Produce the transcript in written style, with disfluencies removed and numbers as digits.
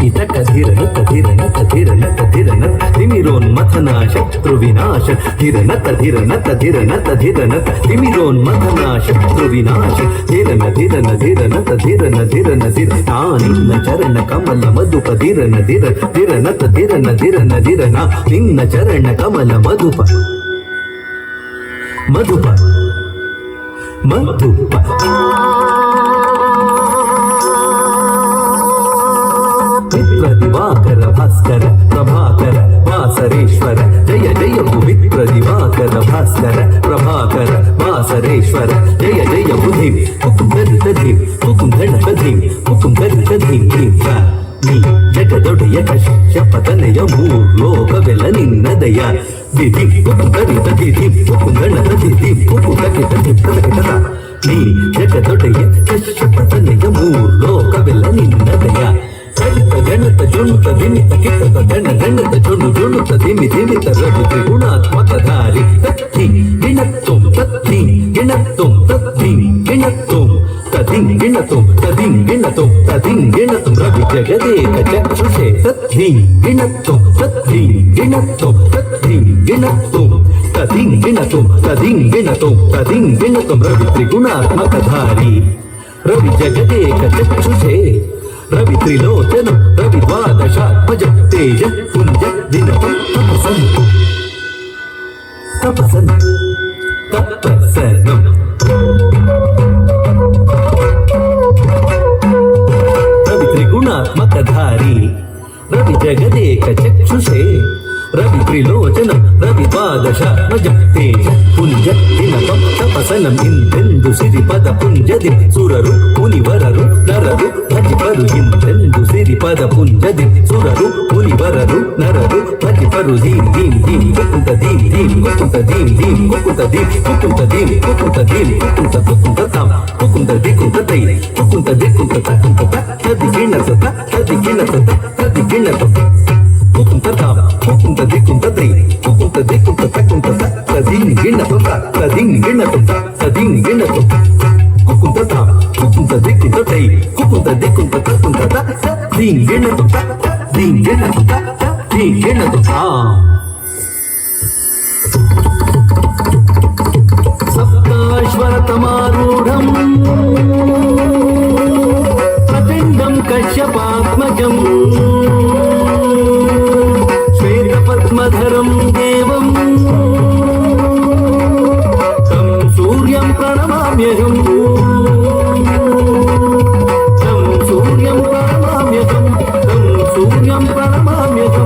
इतक धिरनत धिरनत धिरनत धिरनत तिमिरोन्मथना शत्रुविनाश धिरनत धिरनत धिरनत धिरनत तिमिरोन्मथना शत्रुविनाश धिरन धिरन धिरनत धिरन धिरन धिर निन्न चरण कमल मधुप धिरन धिर धिरनत धिरन धिरन धिरना निन्न चरण कमल मधुप मधुप मधुप मित्र दिवाकर भास्कर प्रभाकर वासरेश्वर जय जय मित्र दिवाकर भास्कर प्रभाकर वासरेश्वर जय जय बुधिं मुकुंदरितधिं मुकुंदरितधिं मुकुंदरितधिं नी जगदೊಡೆಯ ಕಶ್ಯಪತನಯ ಮೂರ್ಲೋಕವೆಲ್ಲ ನಿನ್ನದಯ ದಿದಿ ಮುಕುಂದರಿತಧಿಂ ಮುಕುಂದನತಧಿಂ ಮುಕುಂದಕಿತಧಿಂ ನೀ ಜಗದೊಡೆಯ ಕಶ್ಯಪತನಯ ಮೂರ್ಲೋಕವೆಲ್ಲ ನಿನ್ನದಯ ಗಣತ ಜುಣುತ ದಿಮಿತ ಕಿಟಕ ಗಣತ ಜುಣು ಜುಣುತ ದಿಮಿ ದಿಮಿತ ರಘು ತ್ರಿಗುಣಾತ್ಮಕಧಾರಿ ತತ್ತಿ ಗಿಣತ್ತುಂ ತತ್ತಿ ಗಿಣತ್ತುಂ ತತ್ತಿ ಗಿಣತ್ತುಂ ತದಿಂ ಗಿಣತುಂ ತದಿಂ ಗಿಣತುಂ ತದಿಂ ಗಿಣತುಂ ರವಿ ಜಗದೇಕ ಚಕ್ಷುಷೆ ತತ್ತಿ ಗಿಣತ್ತುಂ ತತ್ತಿ ಗಿಣತ್ತುಂ ತತ್ತಿ ಗಿಣತ್ತುಂ ತದಿಂ ಗಿಣತುಂ ತದಿಂ ಗಿಣತುಂ ತದಿಂ ಗಿಣತುಂ ರವಿ ತ್ರಿಗುಣಾತ್ಮಕಧಾರಿ ರವಿ ಜಗದೇಕ ಚಕ್ಷುಷೆ रवि त्रिलोचन रवि द्वादशात्मज तेज पुंज दिन तपसन तपसन तपसनम रवि त्रिगुणात्मकधारी रवि जगदेक चक्षुषे रवि त्रिलोचन रवि द्वादशात्मज तेज पुंज दिन तपसनम इंद्रेंदु सिरिपद पुंजदि सुररु मुनिवररु नररु भजिपरु इंद्रेंदु सिरिपद पुंजदि सुररु मुनिवररु नररु भजिपरु धीम धीम धीम कुकुंत धीम धीम कुकुंत धीम धीम कुकुंत धीम कुकुंत धीम कुकुंत धीम कुकुंत कुकुंत ताम कुकुंत दिकुंत तै कुकुंत दिकुंत तकुंत तदि गिणत तदि गिणत तदि गिणत कुकुंत ताम कुकुंत दिकुंत तै कुकुंत दिकुंत तकुंत तदि गिणत तदि गिणत तदि गिणत कुकुंत ताम कुकुंत दिकुंत तै कुकुंत दिकुंत तकुंत तदि गिणत तदि गिणत तदि गिणत सप्ताश्वरतमारूढं प्रचण्डं कश्यपात्मजं श्वेतपद्मधरं देवं तं सूर्यं प्रणमाम्यहम् तं सूर्यं प्रणमाम्यहम् तं सूर्यं प्रणमाम्यहम्